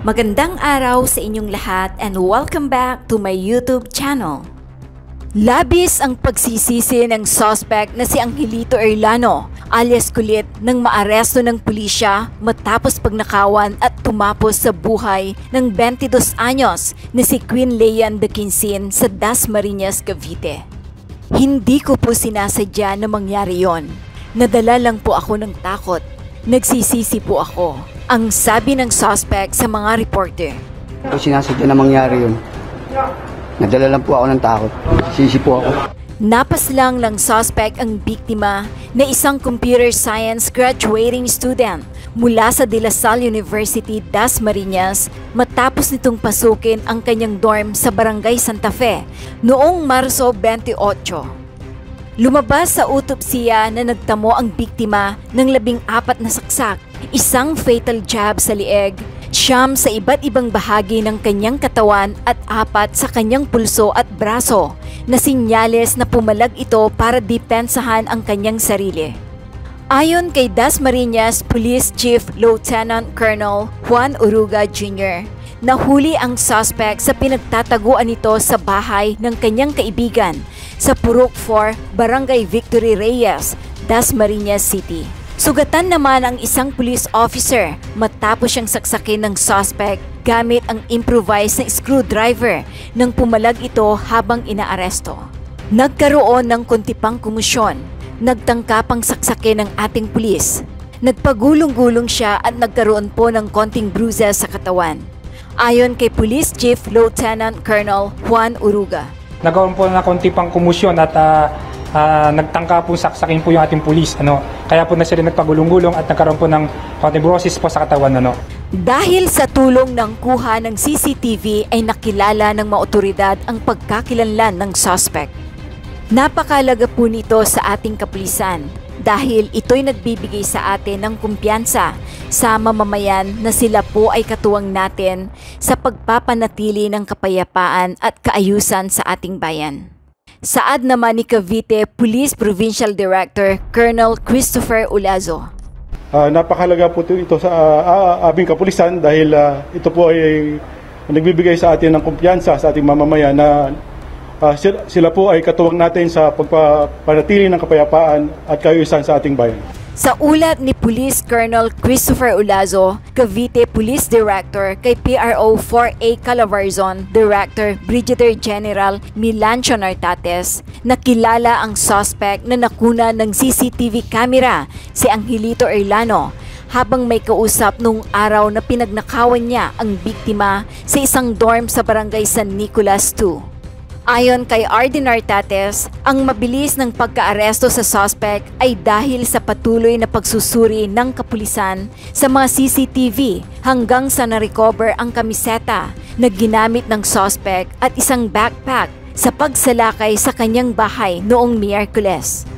Magandang araw sa inyong lahat and welcome back to my YouTube channel. Labis ang pagsisisi ng suspect na si Angelito Erlano alias Kulit nang maaresto ng pulisya matapos pagnakawan at tumapos sa buhay ng 22 anyos na si Queen Leyan de Quinsin sa Dasmariñas, Cavite. Hindi ko po sinasadya na mangyari yon. Nadala lang po ako ng takot. Nagsisisi po ako. Ang sabi ng suspect sa mga reporter. Sinasadya na mangyari yun. Nadala lang po ako ng takot. Sisi po ako. Napaslang ng suspect ang biktima na isang computer science graduating student mula sa De La Salle University, Dasmariñas matapos nitong pasukin ang kanyang dorm sa Barangay Santa Fe noong Marso 28. Lumabas sa utopsiya na nagtamo ang biktima ng 14 na saksak, isang fatal jab sa lieg, 9 sa iba't ibang bahagi ng kanyang katawan at 4 sa kanyang pulso at braso na sinyales na pumalag ito para depensahan ang kanyang sarili. Ayon kay Dasmariñas Police Chief Lieutenant Colonel Juan Uruga Jr., nahuli ang suspect sa pinagtataguan nito sa bahay ng kanyang kaibigan sa Purok 4, Barangay Victory Reyes, Dasmariñas City. Sugatan naman ang isang police officer matapos siyang saksakin ng suspect gamit ang improvised na screwdriver nang pumalag ito habang inaaresto. Nagkaroon ng konti pang kumusyon. Nagtangka pang saksakin ng ating pulis. Nagpagulong-gulong siya at nagkaroon po ng konting bruises sa katawan. Ayon kay Police Chief Lieutenant Colonel Juan Uruga. Nagkaroon po na konti pang kumusyon at nagtangka po saksakin po yung ating pulis. Kaya po na sila nagpagulong-gulong at nagkaroon po ng konting bruises po sa katawan. Dahil sa tulong ng kuha ng CCTV ay nakilala ng mga otoridad ang pagkakilanlan ng suspect. Napakalaga po nito sa ating kapulisan dahil ito'y nagbibigay sa atin ng kumpiyansa sa mamamayan na sila po ay katuwang natin sa pagpapanatili ng kapayapaan at kaayusan sa ating bayan. Saad naman ni Cavite Police Provincial Director Colonel Christopher Ulazo. Napakalaga po ito sa aming kapulisan dahil ito po ay nagbibigay sa atin ng kumpiyansa sa ating mamamayan na sila po ay katuwang natin sa pagpapanatili ng kapayapaan at kaayusan sa ating bayan. Sa ulat ni Police Colonel Christopher Ulazo, Cavite Police Director kay PRO 4A Calabarzon, Director Brigadier General Milancio Nartates, nakilala ang suspect na nakuna ng CCTV camera si Angelito Erlano habang may kausap nung araw na pinagnakawan niya ang biktima sa isang dorm sa Barangay San Nicolas 2. Ayon kay RD Nartates, ang mabilis ng pagkaaresto sa suspect ay dahil sa patuloy na pagsusuri ng kapulisan sa mga CCTV hanggang sa na-recover ang kamiseta na ginamit ng suspect at isang backpack sa pagsalakay sa kanyang bahay noong Miyerkules.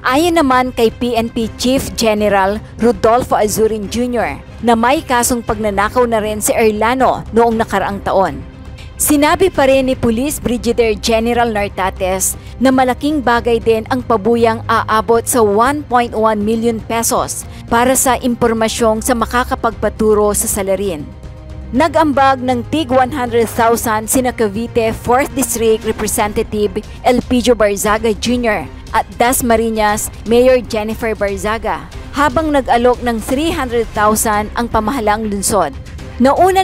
Ayon naman kay PNP Chief General Rodolfo Azurin Jr. na may kasong pagnanakaw na rin si Erlano noong nakaraang taon. Sinabi pa rin ni Police Brigadier General Nartates na malaking bagay din ang pabuyang aabot sa 1.1 million pesos para sa impormasyong sa makakapagpaturo sa salarin. Nag-ambag ng tig 100,000 sina Cavite 4th District Representative Elpidio Barzaga Jr. at Dasmariñas Mayor Jennifer Barzaga, habang nag-alok ng 300,000 ang pamahalang lungsod. Nauna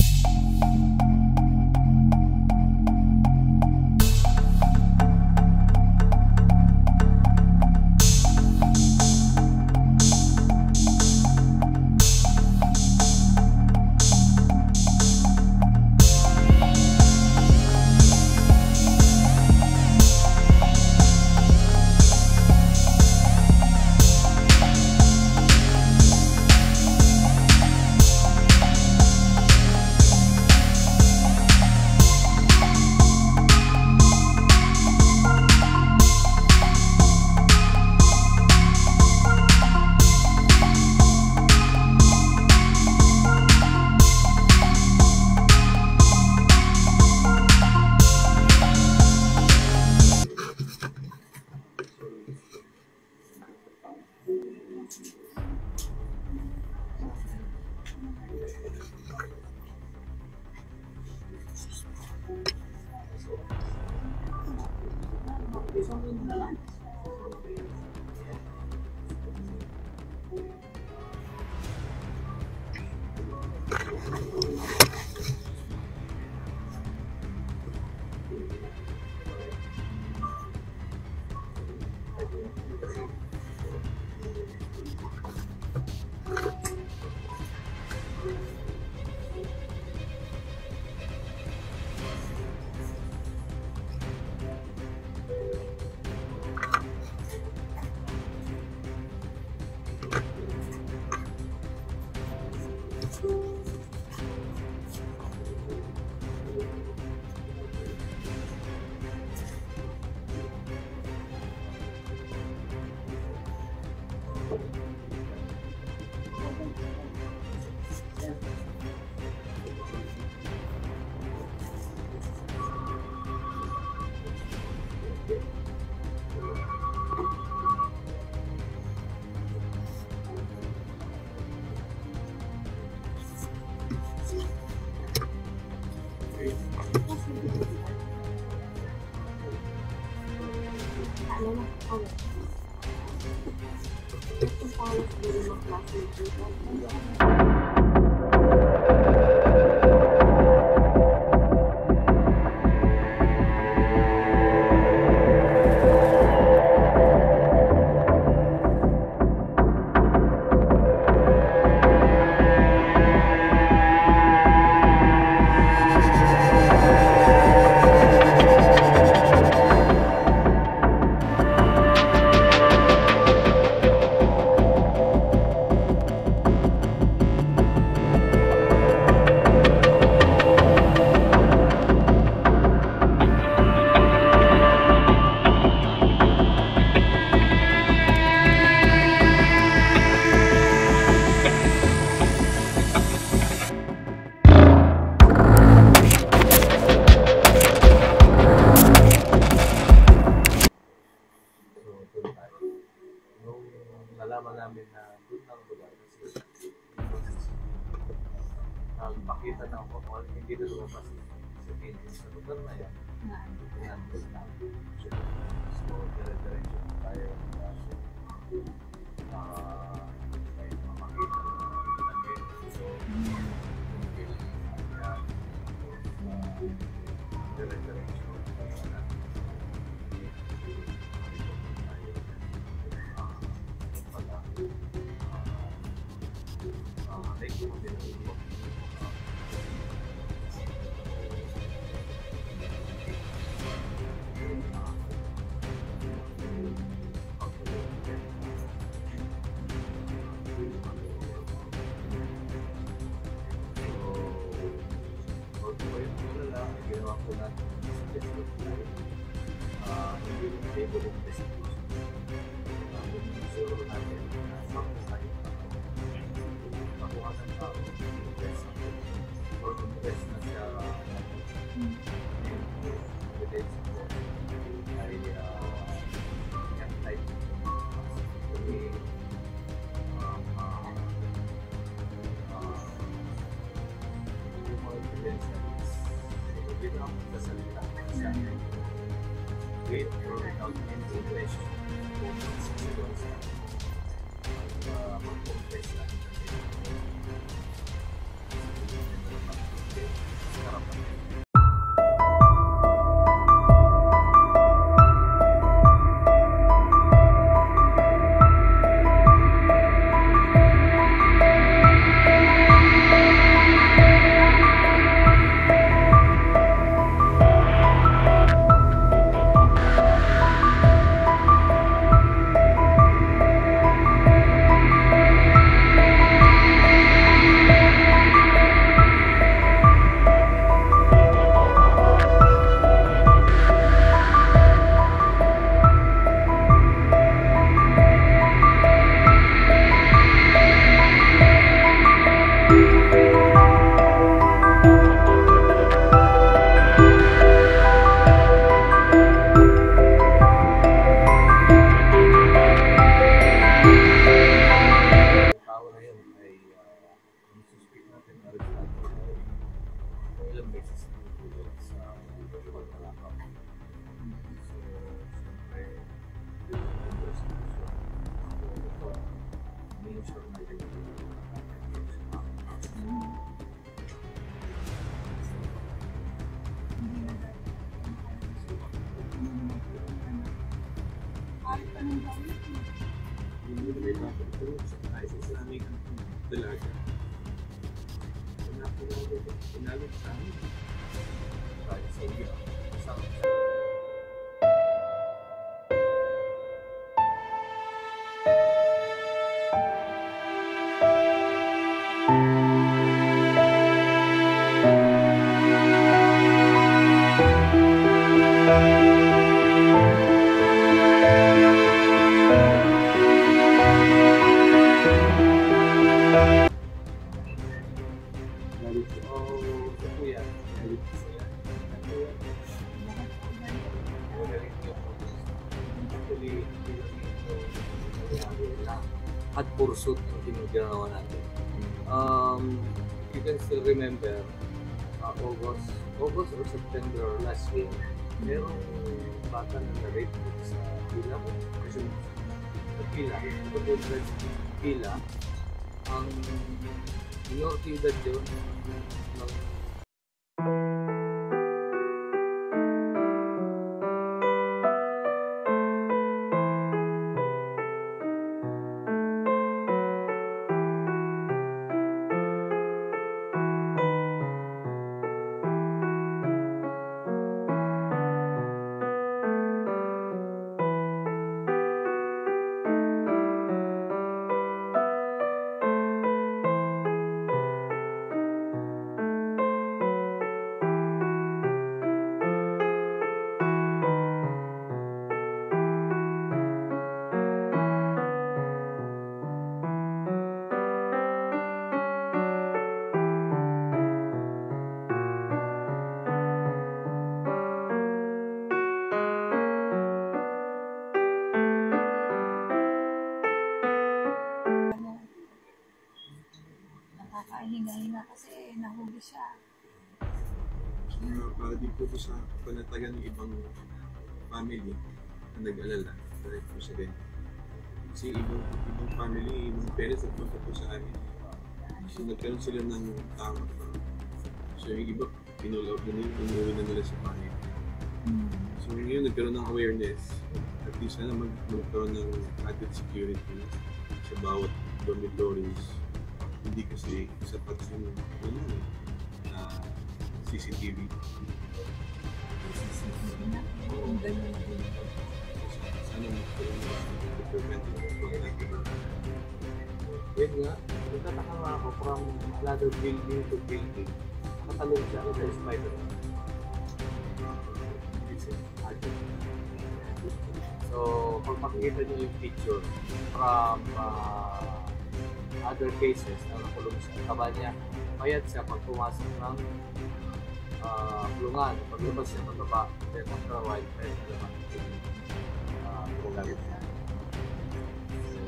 nalaman namin na doon ang lugar kasi pakita ng kapal, hindi na lumabas sa lugar na yan. So, dire-diretso tayo may makita na so, dire-diretso ginawa ko natin suggestion tayo hindi table investigation siguro natin sample tayo makuha ng tao invest or invest na siya evidence ko ay yung type kami yung mga evidence dito ang kasalita sa with or without any relation siguro sa mag-confess na sure natin. Hindi na may bakit ito sa Islamic dalaga. Pinalog sa amin. Kahit sa iyo. At pursuit ang ginagawa natin. You can still remember August or September last year, merong bata na na-rape sa pila ko. Kasi sa pila, ito po sa pila, ang minority yun ng nakakahinga-hinga kasi nahuli siya. Para din po sa panatagan ng ibang family na nag-alala dahil po sa ganyan. Kasi ibang family, ibang parents nagpunta po sa amin. So nagkaroon sila ng tama. So yung iba, inuwi na nila sa family. So ngayon nagkaroon ng awareness. At least sana magkaroon ng added security sa bawat dormitories. Hindi kasi sapat yung CCTV. CCTV na, kung gano'n na din. Sana magkaroon ng preventive program. Yun nga, nagtataka nga ako from another building to building. Nakatalog siya sa Spider-Man. So, pag makikita niyo yung picture from other cases na nakulong sa kaba niya, mayat siya pag pumasok ng kulungan, paglabas siya pagkaba, then after a while, pwede naman yung kumagamit niya. So,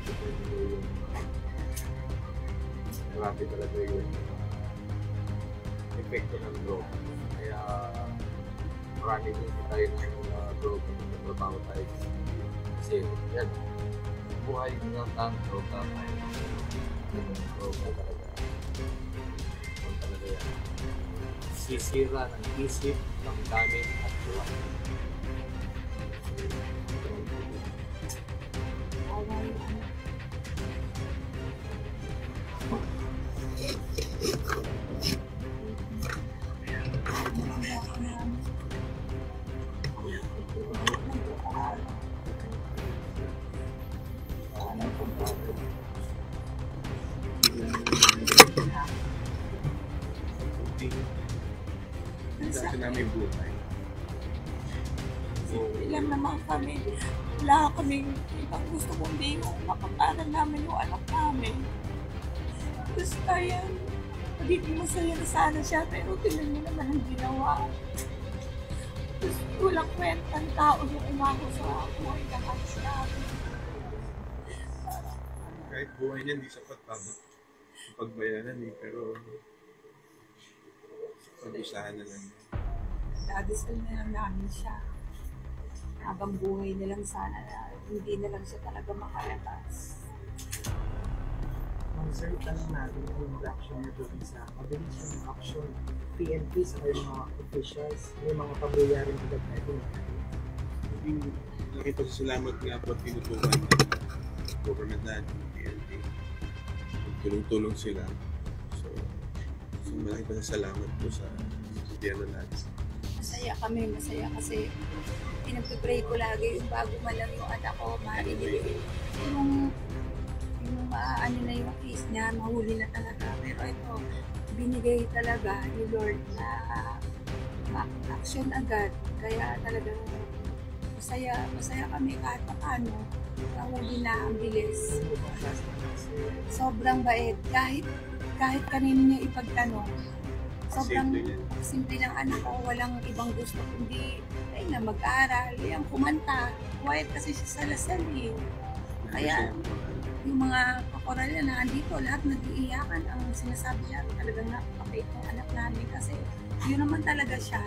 depende yung marami talaga yung epekto ng drone. Kaya marami din tayo ng drone na nagtrabaho tayo. Kasi yan, buhay ng drone na tayo. Drone na talaga. Drone talaga yan. Sisira ng isip, ng daming at buwan. Kasi namin buhay. Ilan naman kami, wala kaming ibang gusto kong bingo, makaparan namin yung anak namin. Tapos kaya, magiging masaya na sana siya, pero tingnan mo naman ang ginawa. Tapos walang kwentang tao yung umako sa buhay ng anak namin. Kahit buhay niya, hindi sapat pa pagbayaran eh, pero pag-usahan na lang. Dadasal na lang namin siya. Habang buhay na lang sana na hindi na lang siya talaga makalabas. Sir, tanong natin kung mag-action nito sa mabilis yung action PNP sa mga officials, may mga pagyayaring agad na ito. Nakipagsalamat nga po at tinutukan ng government natin, PNP. Tulong-tulong sila. So malaki pasasalamat po sa gobyerno natin. Masaya kami, masaya kasi pinagpipray ko lagi yung bago man lang yung anak ko, mailibig. Yung ano na yung case niya, mahuli na talaga. Pero ito, binigay talaga ni Lord na action agad. Kaya talagang masaya kami kahit paano. Nahuli na ang bilis. Sobrang bait. Kahit kanino niya ipagtanong. Sobrang simple ng anak ko. Walang ibang gusto. Kundi na mag-aral. Yung kumanta. Quiet kasi siya sa Lasal eh. Kaya yung mga kakoral na nandito, lahat nag-iiyakan. Ang sinasabi niya, talagang napakabait ng anak namin kasi yun naman talaga siya,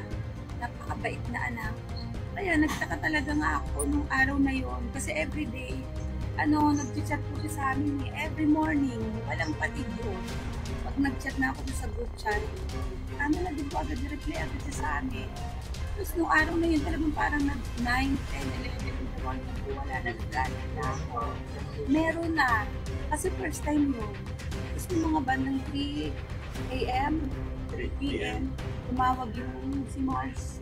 napakabait na anak. Kaya nagtaka talaga nga ako nung araw na yun kasi everyday, nag-chat po siya sa amin every morning, walang patigyo. Pag nag-chat na ako sa group chat, naging po agad reply agad siya sa amin. Tapos nung araw na yun talagang parang 9, 10, 11, wala na nagagalit na ako. Meron na. Kasi first time yun. Tapos yung mga bandang 3 a.m., 3 p.m., tumawag yung si Mars.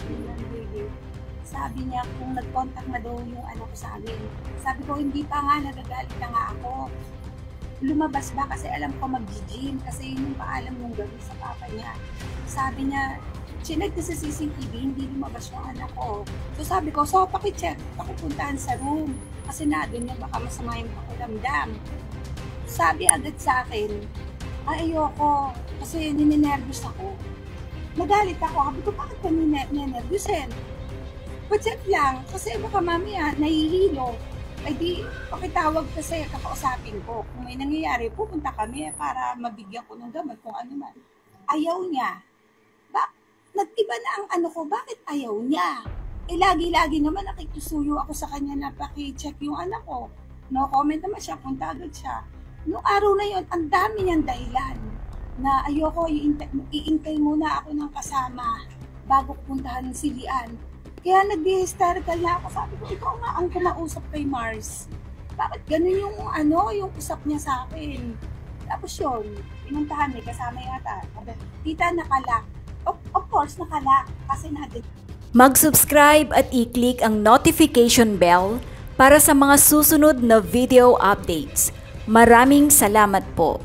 Sabi niya kung nag-contact na daw yung anak ko sa amin. Sabi ko, hindi pa nga, nagagalit na nga ako. Lumabas ba? Kasi alam ko mag-gym. Kasi yun yung paalam nung gabi sa papa niya. Sabi niya, chinek na sa CCTV, hindi lumabas yung anak ko. So sabi ko, pakicheck, pakipuntahan sa room. Kasi doon niya baka masama yung pakiramdam. Sabi agad sa akin, ayoko, kasi ninenervous ako. Nagalit ako, sabi ko, bakit ka ninenervusin? Pacheck lang, kasi baka mamaya nahihilo. Ay di, pakitawag kasi, kakausapin ko. Kung may nangyayari, pupunta kami para mabigyan ko ng gamot kung ano man. Ayaw niya. Nag-iba na ang ano ko, bakit ayaw niya? Lagi-lagi naman nakikisuyo ako sa kanya na paki-check yung anak ko. No comment naman siya, punta agad siya. Noong araw na yun, ang dami niyang dahilan na ayoko, iintay muna ako ng kasama bago puntahan ng silian. Kaya nag-hysterical na ako. Sabi ko, ikaw nga ang kumausap kay Mars. Bakit ganun yung usap niya sa akin? Tapos yun, pinuntahan may kasama yata. Tita, nakala. Of course, nakala. Kasi natin. Mag-subscribe at i-click ang notification bell para sa mga susunod na video updates. Maraming salamat po.